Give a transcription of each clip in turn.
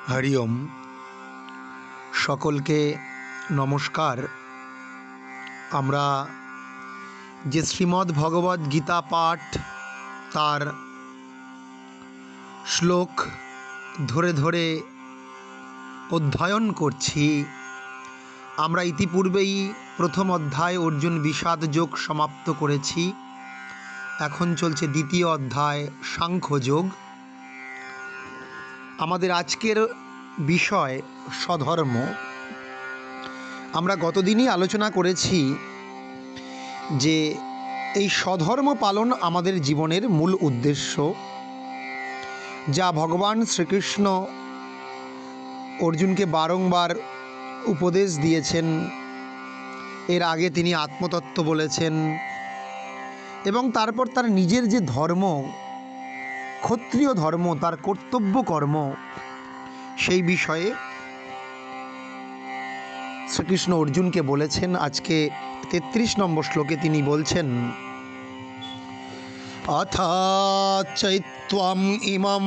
হরি ওম। সকলকে নমস্কার। আমরা যে শ্রীমদ্ ভগবদ্ গীতা পাঠ তার শ্লোক ধরে ধরে অধ্যয়ন করছি। আমরা ইতিপূর্বেই প্রথম অধ্যায় অর্জুন বিষাদ যোগ সমাপ্ত করেছি। এখন চলছে দ্বিতীয় অধ্যায় সাংখ্যযোগ। আমাদের আজকের বিষয় স্বধর্ম। আমরা গতদিনই আলোচনা করেছি যে এই স্বধর্ম পালন আমাদের জীবনের মূল উদ্দেশ্য, যা ভগবান শ্রীকৃষ্ণ অর্জুনকে বারংবার উপদেশ দিয়েছেন। এর আগে তিনি আত্মতত্ত্ব বলেছেন এবং তারপর তার নিজের যে ধর্ম, ক্ষত্রিয় ধর্ম, তার কর্তব্য কর্ম, সেই বিষয়ে শ্রীকৃষ্ণ অর্জুনকে বলেছেন। আজকে ৩৩ নম্বর শ্লোকে তিনি বলছেন, অথ চৈত্বম ইমম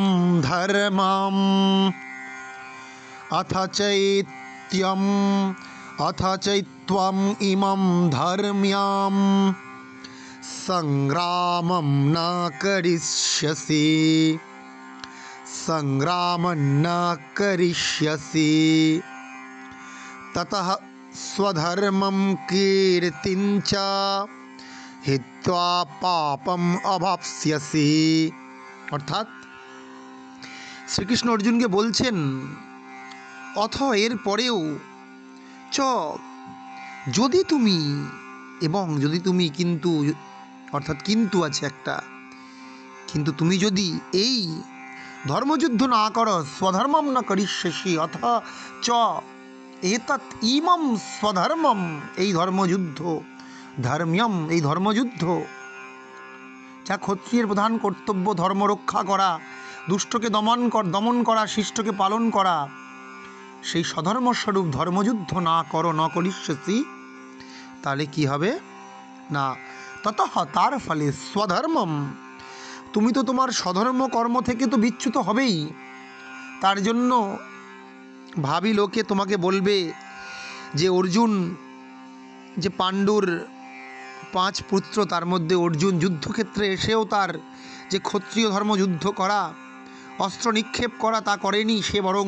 ধর্মম অথ চৈত্বম ইমম ধর্ম্যাম সংগ্রামম ন করিষ্যসি ততঃ স্বধর্মম কীর্তিং চ হিত্বা পাপম অবাপ্স্যসি। অর্থাৎ শ্রীকৃষ্ণ অর্জুনকে বলছেন, অথ এর পরেও, চ যদি তুমি, এবং যদি তুমি, কিন্তু, অর্থাৎ কিন্তু আছে একটা, কিন্তু তুমি যদি এই ধর্মযুদ্ধ না করো, স্বধর্মম না করিষ্যসি, অথ চ এতৎ ইমম স্বধর্মম, এই ধর্মযুদ্ধ, ধর্ম্যম এই ধর্মযুদ্ধ, যা ক্ষত্রিয়ের প্রধান কর্তব্য, ধর্ম রক্ষা করা, দুষ্টকে দমন করা, শিষ্টকে পালন করা, সেই স্বধর্মস্বরূপ ধর্মযুদ্ধ না করো, ন করিষ্যসি, তাহলে কি হবে না, ততঃ তার ফলে স্বধর্মম, তুমি তো তোমার স্বধর্ম কর্ম থেকে তো বিচ্যুত হবেই। তার জন্য ভাবি লোকে তোমাকে বলবে যে অর্জুন, যে পাণ্ডুর 5 পুত্র, তার মধ্যে অর্জুন যুদ্ধক্ষেত্রে এসেও তার যে ক্ষত্রিয় ধর্ম, যুদ্ধ করা, অস্ত্র নিক্ষেপ করা, তা করেনি। সে বরং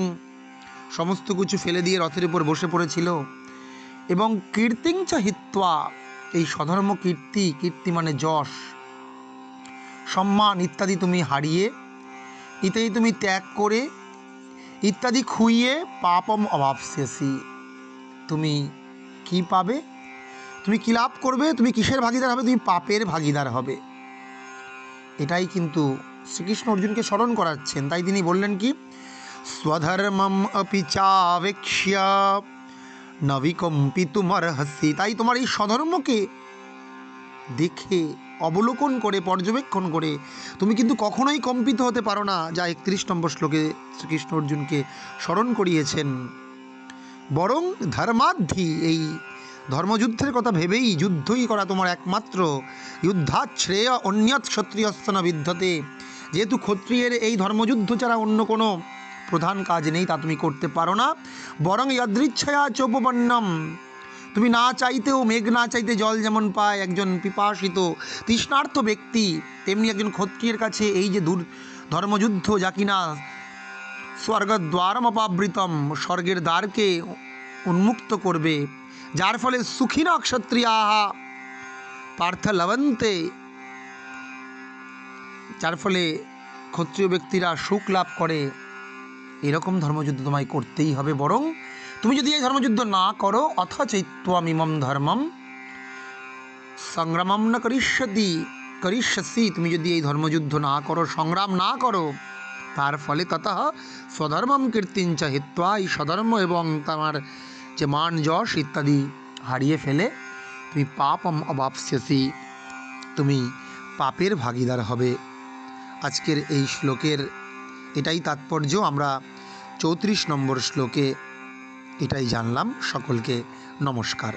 সমস্ত কিছু ফেলে দিয়ে রথের উপর বসে পড়েছিল। এবং কীর্তিং চ হিত্বা, এই স্বধর্ম কীর্তি মানে যশ, সম্মান ইত্যাদি তুমি হারিয়ে, ইত্যাদি তুমি ত্যাগ করে, ইত্যাদি খুইয়ে পাপম অবাপ্স্যসি, তুমি কি পাবে, তুমি কি লাভ করবে, তুমি কিসের ভাগিদার হবে, তুমি পাপের ভাগিদার হবে। এটাই কিন্তু শ্রীকৃষ্ণ অর্জুনকে স্মরণ করাচ্ছেন। তাই তিনি বললেন কি, স্বধর্মম অপি চাবেক্ষ্য ন বিকম্পিতুমর্হসি, তাই তোমার এই স্বধর্মকে দেখে, অবলোকন করে, পর্যবেক্ষণ করে তুমি কিন্তু কখনোই কম্পিত হতে পারো না, যা 31 নম্বর শ্লোকে শ্রীকৃষ্ণ অর্জুনকে স্মরণ করিয়েছেন। বরং ধর্মাদ্ধি, এই ধর্মযুদ্ধের কথা ভেবেই যুদ্ধই করা তোমার একমাত্র, যুদ্ধাৎ শ্রেয় অন্যৎ ক্ষত্রিয়স্য ন বিদ্যতে, যেহেতু ক্ষত্রিয়ের এই ধর্মযুদ্ধ ছাড়া অন্য কোনো প্রধান কাজ নেই, তা তুমি করতে পারো না। বরং যদৃচ্ছয়া চোপপন্নম, তুমি না চাইতেও, মেঘ না চাইতে জল যেমন পায় একজন পিপাসিত তৃষ্ণার্ত ব্যক্তি, তেমনি একজন ক্ষত্রিয়ের কাছে এই যে ধর্মযুদ্ধ, যা কিনা স্বর্গদ্বারম অপাবৃতম, স্বর্গের দ্বারকে উন্মুক্ত করবে, যার ফলে সুখিন ক্ষত্রিয়াহা পার্থ লবন্তে, যার ফলে ক্ষত্রিয় ব্যক্তিরা সুখ লাভ করে, এরকম ধর্মযুদ্ধ তোমায় করতেই হবে। বরং তুমি যদি এই ধর্মযুদ্ধ না করো, অথ চৈত্বম ইমম ধর্মম সংগ্রামম ন করিষ্যসি, তুমি যদি এই ধর্মযুদ্ধ না করো, সংগ্রাম না করো, তার ফলে ততঃ স্বধর্মম কীর্তিং চ হিত্বা, এই স্বধর্ম এবং তোমার যে মান যশ ইত্যাদি হারিয়ে ফেলে তুমি পাপম অবাপ্স্যসি, তুমি পাপের ভাগিদার হবে। আজকের এই শ্লোকের এটাই তাৎপর্য। আমরা 34 নম্বর শ্লোকে এটাই জানলাম। সকলকে নমস্কার।